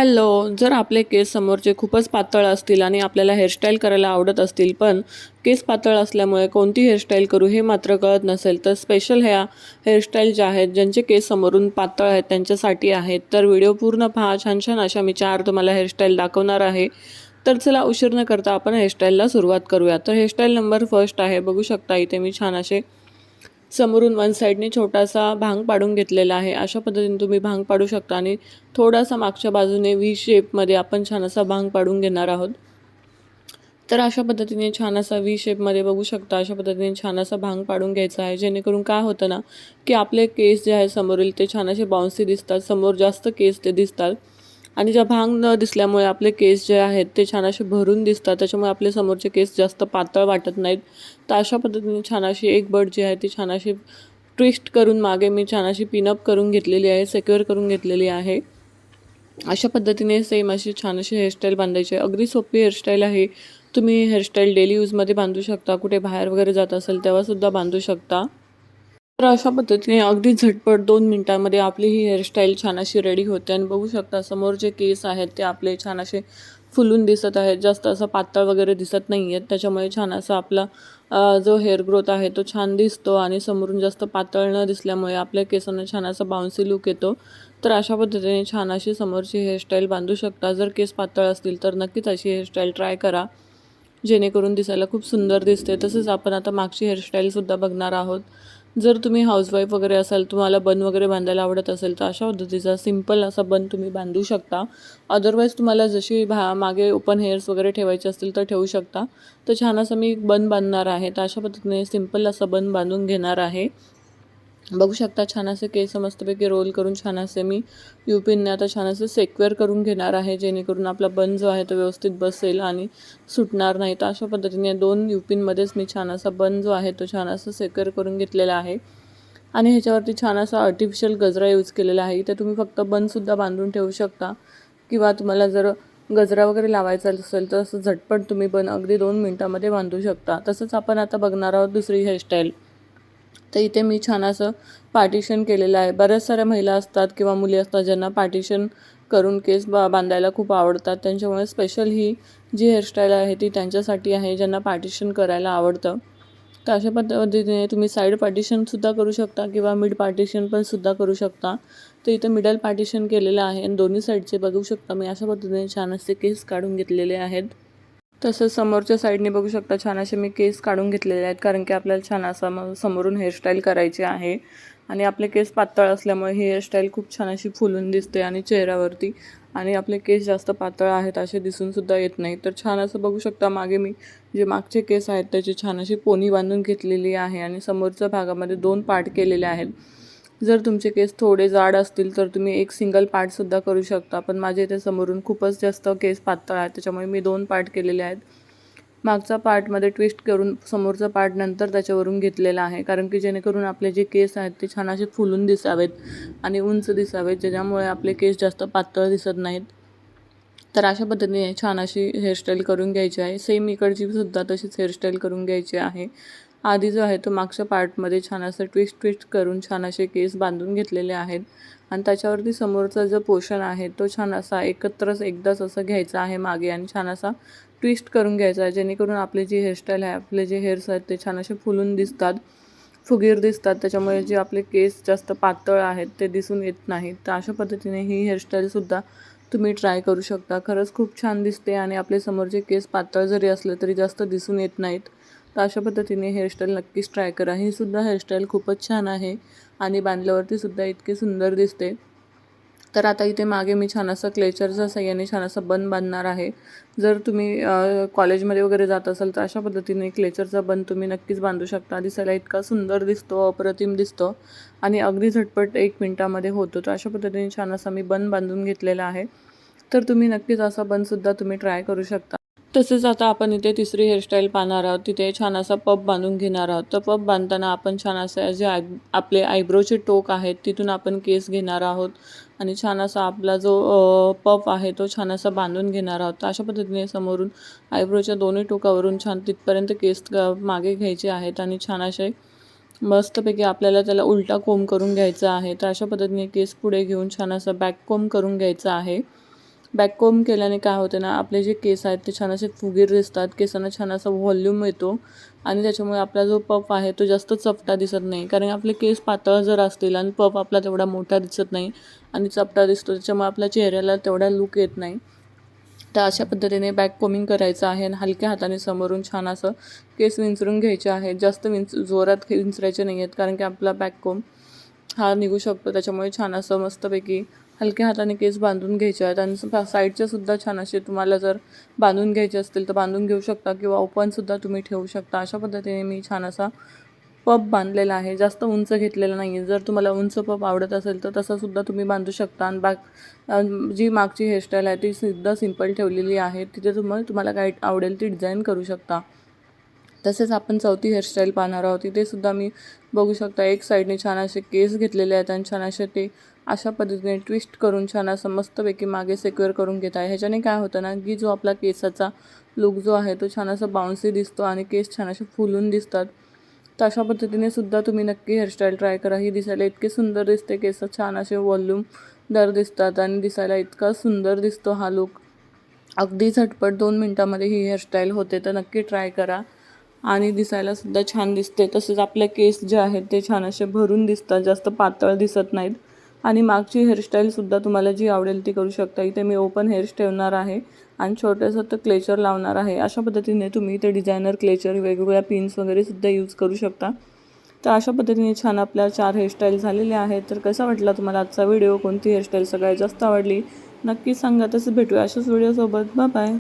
Hello. जर आपले केस समोरचे खूपच पातळ असतील आणि आपल्याला हेअरस्टाईल करायला आवडत असतील, पण केस पातळ असल्यामुळे कोणती हेअरस्टाईल करू हे मात्र कळत नसेल, तर स्पेशल ह्या हेअरस्टाईल ज्या आहेत, ज्यांचे केस समोरून पातळ आहेत त्यांच्यासाठी आहेत. तर व्हिडिओ पूर्ण पहा. छान छान अशा मी 4 तुम्हाला हेअरस्टाईल दाखवणार आहे. तर चला उशीर न करता आपण हेअरस्टाईलला सुरुवात करूया. तर हेअरस्टाईल नंबर फर्स्ट आहे. बघू शकता इथे मी छान असे समोरून वन साईडने छोटासा भांग पाडून घेतलेला आहे. अशा पद्धतीने तुम्ही भांग पाडू शकता आणि थोडासा मागच्या बाजूने व्ही शेपमध्ये आपण छान असा भांग पाडून घेणार आहोत. तर अशा पद्धतीने छान असा व्ही शेपमध्ये बघू शकता, अशा पद्धतीने छान असा भांग पाडून घ्यायचा आहे. जेणेकरून काय होतं ना, की आपले केस जे आहे समोरील ते छान असे बाउन्सी दिसतात, समोर जास्त केस ते दिसतात. आणि ज्या भांग न दिसल्यामुळे आपले केस जे आहेत ते छान असे भरून दिसतात, त्याच्यामुळे आपले समोरचे केस जास्त पातळ वाटत नाहीत. तर अशा पद्धतीने छान अशी एक बड जी आहे ती छान अशी ट्विस्ट करून मागे मी छान अशी पिनअप करून घेतलेली आहे, सिक्युअर करून घेतलेली आहे. अशा पद्धतीने सेम अशी छान अशी हेअरस्टाईल बांधायची आहे. अगदी सोपी हेअरस्टाईल आहे. तुम्ही हेअरस्टाईल डेली यूजमध्ये बांधू शकता, कुठे बाहेर वगैरे जात असेल तेव्हासुद्धा बांधू शकता. तर अशा पद्धतीने अगदी झटपट 2 मिनिटांमध्ये आपली ही हेअरस्टाईल छान अशी रेडी होते आणि बघू शकता समोर जे केस आहेत ते आपले छान असे फुलून दिसत आहेत. जास्त असं पातळ वगैरे दिसत नाही आहेत. त्याच्यामुळे छान असा आपला जो हेअर ग्रोथ आहे तो छान दिसतो आणि समोरून जास्त पातळ न दिसल्यामुळे आपल्या केसांना छान असा बाउन्सी लुक येतो. तर अशा पद्धतीने छान अशी समोरची हेअरस्टाईल बांधू शकता. जर केस पातळ असतील तर नक्कीच अशी हेअरस्टाईल ट्राय करा, जेणेकरून दिसायला खूप सुंदर दिसते. तसेच आपण आता मागची हेअरस्टाईलसुद्धा बघणार आहोत. जर तुम्ही हाऊसवाईफ वगैरे असाल, तुम्हाला बन वगैरे बांधायला आवडत असेल, तर अशा पद्धतीचा सिंपल असा बन तुम्ही बांधू शकता. अदरवाईज तुम्हाला जशी मागे ओपन हेअर्स वगैरे ठेवायचे असतील तर ठेवू शकता. तर छान असं मी बन बांधणार आहे. तर अशा पद्धतीने सिंपल असं बन बांधून घेणार आहे. बघू शकता छान असे केस मस्तपैकी रोल करून छान असे मी पिनने आता छान असे सेक्युअर करून घेणार आहे, जेणेकरून आपला बन जो आहे तो व्यवस्थित बसेल आणि सुटणार नाही. तर अशा पद्धतीने 2 पिनमध्येच मी छान असा बन जो आहे तो छान असा सेक्युअर करून घेतलेला आहे. आणि ह्याच्यावरती छान असा आर्टिफिशियल गजरा यूज केलेला आहे. इथे तुम्ही फक्त बनसुद्धा बांधून ठेवू शकता, किंवा तुम्हाला जर गजरा वगैरे लावायचा असेल तर असं झटपट तुम्ही बन अगदी 2 मिनिटांमध्ये बांधू शकता. तसंच आपण आता बघणार आहोत दुसरी हेअरस्टाईल. तर इथे मी छान असं पार्टिशन केलेलं आहे. बऱ्याच साऱ्या महिला असतात किंवा मुली असतात ज्यांना पार्टिशन करून केस बांधायला खूप आवडतात. त्यांच्यामुळे स्पेशल ही जी हेअरस्टाईल आहे ती त्यांच्यासाठी आहे, ज्यांना पार्टिशन करायला आवडतं. तर अशा पद्धतीने तुम्ही साईड पार्टिशनसुद्धा करू शकता किंवा मिड पार्टिशन पण सुद्धा करू शकता. तर इथं मिडल पार्टिशन केलेलं आहे आणि दोन्ही साईडचे बघू शकता मी अशा पद्धतीने छान असे केस काढून घेतलेले आहेत. तसंच समोरच्या साईडने बघू शकता छान असे मी केस काढून घेतलेले आहेत, कारण की आपल्याला छान असा समोरून हेअरस्टाईल करायची आहे. आणि आपले केस पातळ असल्यामुळे ही हेअरस्टाईल खूप छान अशी फुलून दिसते आणि चेहऱ्यावरती, आणि आपले केस जास्त पातळ आहेत असे दिसूनसुद्धा येत नाही. तर छान असं बघू शकता मागे मी जे मागचे केस आहेत त्याची छान अशी पोनी बांधून घेतलेली आहे आणि समोरच्या भागामध्ये 2 पार्ट केलेले आहेत. जर तुमचे केस थोडे जाड असतील तर तुम्ही एक सिंगल पार्टसुद्धा करू शकता, पण माझे इथे समोरून खूपच जास्त केस पातळ आहेत, त्याच्यामुळे मी 2 पार्ट केलेले आहेत. मागचा पार्टमध्ये ट्विस्ट करून समोरचा पार्ट नंतर त्याच्यावरून घेतलेला आहे, कारण की जेणेकरून आपले जे केस आहेत ते छान असे फुलून दिसावेत आणि उंच दिसावेत, ज्याच्यामुळे आपले केस जास्त पातळ दिसत नाहीत. तर अशा पद्धतीने छान अशी हेअरस्टाईल करून घ्यायची आहे. सेम इकडची सुद्धा तशीच हेअरस्टाईल करून घ्यायची आहे. आधी जो आहे तो मागच्या पार्टमध्ये छान असं ट्विस्ट करून छान असे केस बांधून घेतलेले आहेत आणि त्याच्यावरती समोरचा जो पोर्शन आहे तो छान असा एकत्रच एकदाच असं घ्यायचा आहे मागे आणि छान असा ट्विस्ट करून घ्यायचा आहे, जेणेकरून आपली जी हेअरस्टाईल आहे, आपले जे हेअर्स आहेत ते छान असे फुलून दिसतात, फुगीर दिसतात. त्याच्यामुळे जे आपले केस जास्त पातळ आहेत ते दिसून येत नाहीत. तर अशा पद्धतीने ही हेअरस्टाईलसुद्धा तुम्ही ट्राय करू शकता. खरंच खूप छान दिसते आणि आपले समोरचे केस पातळ जरी असले तरी जास्त दिसून येत नाहीत. तर अशा पद्धतीने हेअरस्टाईल नक्कीच ट्राय करा. ही सुद्धा हेअरस्टाईल खूपच छान आहे आणि बांधल्यावरती सुद्धा इतकी सुंदर दिसते. तर आता इथे मागे मी छान असं क्लेचरच्या साहाय्याने छान असं बन बांधणार आहे. जर तुम्ही कॉलेजमध्ये वगैरे जात असाल तर अशा पद्धतीने क्लेचरचा बन तुम्ही नक्कीच बांधू शकता. दिसायला इतका सुंदर दिसतो, अप्रतिम दिसतो आणि अगदी झटपट 1 मिनिटामध्ये होतो. तर अशा पद्धतीने छान असा मी बन बांधून घेतलेला आहे. तर तुम्ही नक्कीच असा बनसुद्धा तुम्ही ट्राय करू शकता. तसेच आता आपण इथे तिसरी हेअरस्टाईल पाहणार आहोत. तिथे छान असा पफ बांधून घेणार आहोत. तर पफ बांधताना आपण छान असे जे आपले आयब्रोचे टोक आहेत तिथून आपण केस घेणार आहोत आणि छान असा आपला जो पफ आहे तो छान असा बांधून घेणार आहोत. तर अशा पद्धतीने समोरून आयब्रोच्या दोन्ही टोकावरून छान तिथपर्यंत केस मागे घ्यायचे आहेत आणि छान असे मस्तपैकी आपल्याला त्याला उलटा कोंब करून घ्यायचा आहे. तर अशा पद्धतीने केस पुढे घेऊन छान असा बॅक कोंब करून घ्यायचा आहे बॅक कोंब केल्याने काय होते ना, आपले जे केस आहेत ते छान असे फुगीर दिसतात, केसांना छान असा व्हॉल्यूम येतो आणि त्याच्यामुळे आपला जो पफ आहे तो जास्त चपटा दिसत नाही. कारण आपले केस पातळ जर असतील आणि पफ आपला तेवढा मोठा दिसत नाही आणि चपटा दिसतो, त्याच्यामुळे आपल्या चेहऱ्याला तेवढा लूक येत नाही. तर अशा पद्धतीने बॅक कोमिंग करायचं आहे आणि हलक्या हाताने समोरून छान असं केस विंचरून घ्यायचे आहेत. जास्त जोरात विंचरायचे नाही आहेत, कारण की आपला बॅक कोंब हा निघू शकतो. त्याच्यामुळे छान असं मस्तपैकी हलक्या हाताने केस बांधून घ्यायचे आहेत आणि साईडचे सुद्धा छान असे तुम्हाला जर बांधून घ्यायचे असतील तर बांधून घेऊ शकता किंवा ओपनसुद्धा तुम्ही ठेवू शकता. अशा पद्धतीने मी छान असा पफ बांधलेला आहे, जास्त उंच घेतलेला नाही आहे. जर तुम्हाला उंच पफ आवडत असेल तर तसंसुद्धा तुम्ही बांधू शकता. आणि जी मागची हेअरस्टाईल आहे ती सुद्धा सिंपल ठेवलेली आहे. तिथे तुम्हाला काय आवडेल ती डिझाईन करू शकता. तसेच आपण चौथी हेअरस्टाईल पाहणार आहोत. तिथे सुद्धा मी बघू शकता एक साईडने छान असे केस घेतलेले आहेत आणि छान असे ते अशा पद्धतीने ट्विस्ट करून छान असं मस्तपैकी मागे सिक्युअर करून घेत आहे. ह्याच्याने काय होतं ना, की जो आपला केसाचा लुक जो आहे तो छान असा बाउन्सी दिसतो आणि केस छान असे फुलून दिसतात. तर अशा पद्धतीने सुद्धा तुम्ही नक्की हेअरस्टाईल ट्राय करा. ही दिसायला इतके सुंदर दिसते, केस छान असे व्हॉल्यूमदार दिसतात आणि दिसायला इतका सुंदर दिसतो हा लुक. अगदी झटपट 2 मिनटामध्ये ही हेअरस्टाईल होते. तर नक्की ट्राय करा आणि दिसायलासुद्धा छान दिसते. तसेच आपले केस जे आहेत ते छान असे भरून दिसतात, जास्त पातळ दिसत नाहीत. आणि मागची हेअरस्टाईलसुद्धा तुम्हाला जी आवडेल ती करू शकता. इथे मी ओपन हेअर्स ठेवणार आहे आणि छोटंसं तर क्लेचर लावणार आहे. अशा पद्धतीने तुम्ही इथे डिझायनर क्लेचर वेगवेगळ्या पिन्स वगैरे सुद्धा यूज करू शकता. तर अशा पद्धतीने छान आपल्या 4 हेअरस्टाईल झालेल्या आहेत. तर कसा वाटला तुम्हाला आजचा व्हिडिओ? कोणती हेअरस्टाईल सगळ्यात जास्त आवडली नक्की सांगा. तसं भेटूया अशाच व्हिडिओसोबत. Bye bye.